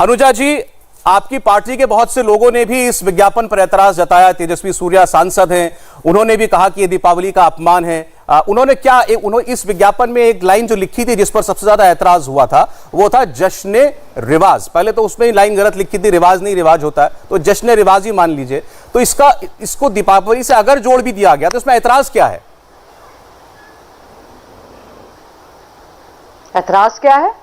अनुजा जी, आपकी पार्टी के बहुत से लोगों ने भी इस विज्ञापन पर ऐतराज जताया। तेजस्वी सूर्या सांसद हैं, उन्होंने भी कहा कि ये दीपावली का अपमान है। उन्होंने इस विज्ञापन में एक लाइन जो लिखी थी जिस पर सबसे ज्यादा ऐतराज हुआ था वो था जश्न रिवाज। पहले तो उसमें लाइन गलत लिखी थी, रिवाज नहीं रिवाज होता है, तो जश्न रिवाज ही मान लीजिए। तो इसको दीपावली से अगर जोड़ भी दिया गया तो इसमें ऐतराज क्या है? ऐतराज क्या है?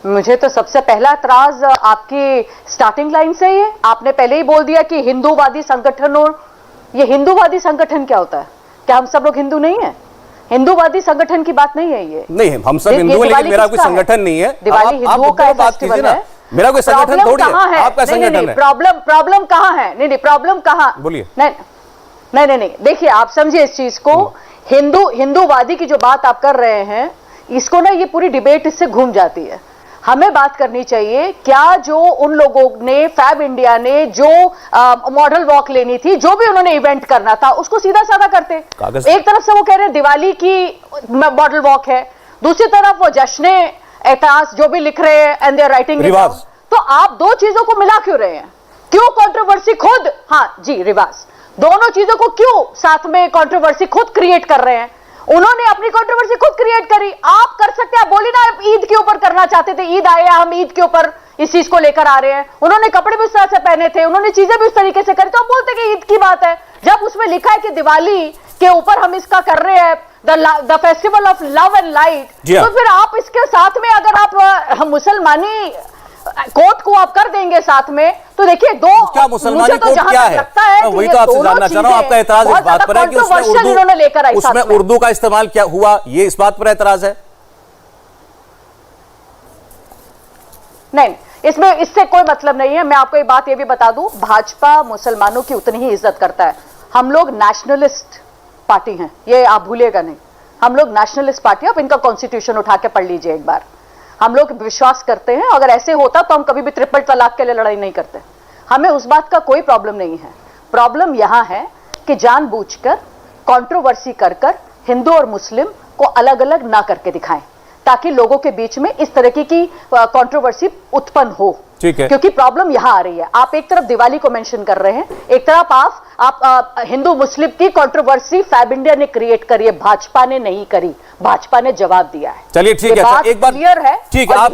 मुझे तो सबसे पहला ऐतराज आपकी स्टार्टिंग लाइन से ही है। आपने पहले ही बोल दिया कि हिंदूवादी संगठनों, ये हिंदूवादी संगठन क्या होता है? क्या हम सब लोग हिंदू नहीं है? हिंदूवादी संगठन की बात नहीं है ये। नहीं, हम सब हिंदू हैं, लेकिन मेरा कोई संगठन नहीं है। दिवाली हिंदुओं का फेस्टिवल है, मेरा कोई संगठन थोड़ी है, आपका संगठन है। प्रॉब्लम कहां है? नहीं, प्रॉब्लम कहां? बोलिए। नहीं, देखिए आप समझिए इस चीज को। हिंदूवादी की जो बात आप कर रहे हैं, इसको ना, ये पूरी डिबेट इससे घूम जाती है। हमें बात करनी चाहिए क्या जो उन लोगों ने, फैब इंडिया ने जो मॉडल वॉक लेनी थी, जो भी उन्होंने इवेंट करना था, उसको सीधा साधा करते। एक तरफ से वो कह रहे हैं दिवाली की मॉडल वॉक है, दूसरी तरफ वो जश्न एहसास जो भी लिख रहे हैं एंड दे आर राइटिंग रिवाज। तो आप दो चीजों को मिला क्यों रहे हैं? क्यों कंट्रोवर्सी खुद, हाँ जी रिवाज, दोनों चीजों को क्यों साथ में कंट्रोवर्सी खुद क्रिएट कर रहे हैं? उन्होंने अपनी कंट्रोवर्सी खुद क्रिएट करी, आप कर सकते हैं। आप बोली ना, आप ईद के ऊपर करना चाहते थे, ईद आया, हम ईद के ऊपर इस चीज को लेकर आ रहे हैं। उन्होंने कपड़े भी उस तरह से पहने थे, उन्होंने चीजें भी उस तरीके से करी, तो आप बोलते कि ईद की बात है। जब उसमें लिखा है कि दिवाली के ऊपर हम इसका कर रहे हैं, the festival of love and light, तो फिर आप इसके साथ में अगर आप मुसलमानी कोर्ट को आप कर देंगे साथ में, तो देखिए दो, क्या मुसलमानी तो कोर्ट क्या है? वही तो आपसे जानना चाह रहा हूं। आपका एतराज इस बात पर है कि उसमें उर्दू का इस्तेमाल क्या हुआ, ये इस बात पर एतराज है? नहीं, इसमें इससे कोई मतलब नहीं है। मैं आपको एक बात ये भी बता दूं, भाजपा मुसलमानों की उतनी ही इज्जत करता है। हम लोग नेशनलिस्ट पार्टी हैं, ये आप भूलिएगा नहीं। हम लोग नेशनलिस्ट पार्टी, आप इनका कॉन्स्टिट्यूशन उठा के पढ़ लीजिए एक बार। हम लोग विश्वास करते हैं, अगर ऐसे होता तो हम कभी भी ट्रिपल तलाक के लिए लड़ाई नहीं करते। हमें उस बात का कोई प्रॉब्लम नहीं है। प्रॉब्लम यहां है कि जानबूझकर कंट्रोवर्सी कर हिंदू और मुस्लिम को अलग अलग ना करके दिखाएं, ताकि लोगों के बीच में इस तरह की कंट्रोवर्सी उत्पन्न हो। ठीक है, क्योंकि प्रॉब्लम यहां आ रही है। आप एक तरफ दिवाली को मेंशन कर रहे हैं, एक तरफ आप हिंदू मुस्लिम की कंट्रोवर्सी फैब इंडिया ने क्रिएट करी है, भाजपा ने नहीं करी। भाजपा ने जवाब दिया है। चलिए ठीक है, एक बात क्लियर है। ठीक है, आप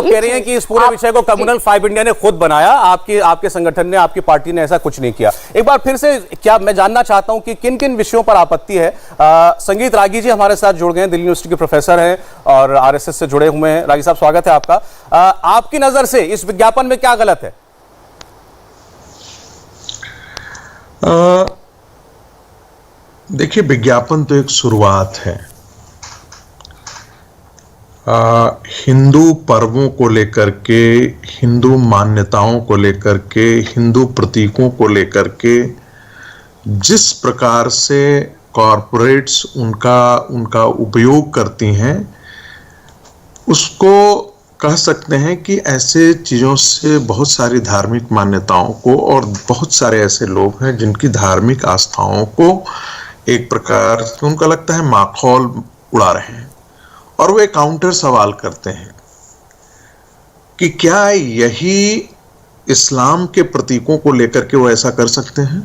कह रही हैं कि इस पूरे विषय को कम्युनल फाइव इंडिया ने खुद बनाया, आपके संगठन ने, आपकी पार्टी ने ऐसा कुछ नहीं किया। एक बार फिर से क्या मैं जानना चाहता हूं कि किन किन विषयों पर आपत्ति है। संगीत रागी जी हमारे साथ जुड़ गए हैं, दिल्ली यूनिवर्सिटी के प्रोफेसर हैं और आरएसएस से जुड़े हुए हैं। रागी साहब, स्वागत है आपका। आपकी नजर से इस विज्ञापन में क्या गलत है? देखिए, विज्ञापन तो एक शुरुआत है। हिंदू पर्वों को लेकर के, हिंदू मान्यताओं को लेकर के, हिंदू प्रतीकों को लेकर के जिस प्रकार से कॉरपोरेट्स उनका उपयोग करती हैं, उसको कह सकते हैं कि ऐसे चीज़ों से बहुत सारी धार्मिक मान्यताओं को, और बहुत सारे ऐसे लोग हैं जिनकी धार्मिक आस्थाओं को एक प्रकार से उनका लगता है माखौल उड़ा रहे हैं। और वे काउंटर सवाल करते हैं कि क्या यही इस्लाम के प्रतीकों को लेकर के वो ऐसा कर सकते हैं?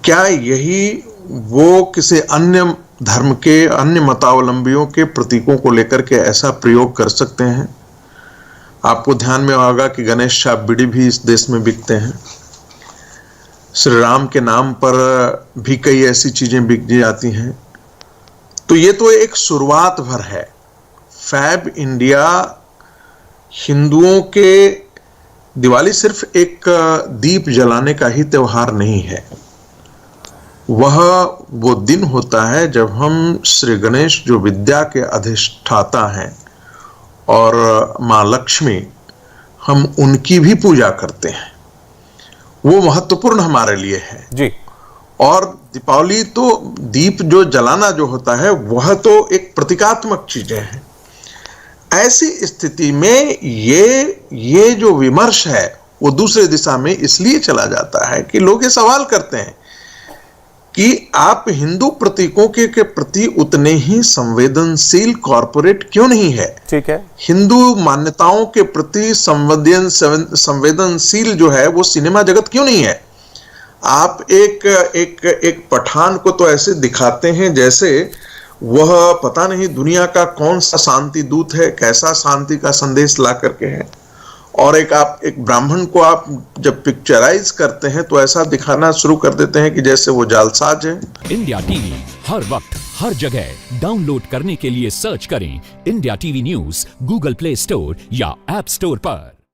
क्या यही वो किसी अन्य धर्म के, अन्य मतावलंबियों के प्रतीकों को लेकर के ऐसा प्रयोग कर सकते हैं? आपको ध्यान में होगा कि गणेश छाप बीड़ी भी इस देश में बिकते हैं। श्री राम के नाम पर भी कई ऐसी चीजें बिक जाती हैं। तो ये तो एक शुरुआत भर है। फैब इंडिया हिंदुओं के, दिवाली सिर्फ एक दीप जलाने का ही त्योहार नहीं है। वो दिन होता है जब हम श्री गणेश, जो विद्या के अधिष्ठाता हैं, और माँ लक्ष्मी, हम उनकी भी पूजा करते हैं। वो महत्वपूर्ण हमारे लिए है जी। और दीपावली तो दीप जो जलाना जो होता है, वह तो एक प्रतीकात्मक चीजें हैं। ऐसी स्थिति में ये जो विमर्श है वो दूसरे दिशा में इसलिए चला जाता है कि लोग ये सवाल करते हैं कि आप हिंदू प्रतीकों के प्रति उतने ही संवेदनशील कॉरपोरेट क्यों नहीं है? ठीक है। हिंदू मान्यताओं के प्रति संवेदनशील जो है वो सिनेमा जगत क्यों नहीं है? आप एक पठान को तो ऐसे दिखाते हैं जैसे वह पता नहीं दुनिया का कौन सा शांति दूत है, कैसा शांति का संदेश ला करके है। और एक ब्राह्मण को आप जब पिक्चराइज करते हैं तो ऐसा दिखाना शुरू कर देते हैं कि जैसे वो जालसाज है। इंडिया टीवी हर वक्त हर जगह डाउनलोड करने के लिए सर्च करें India TV news Google play store या ऐप स्टोर पर।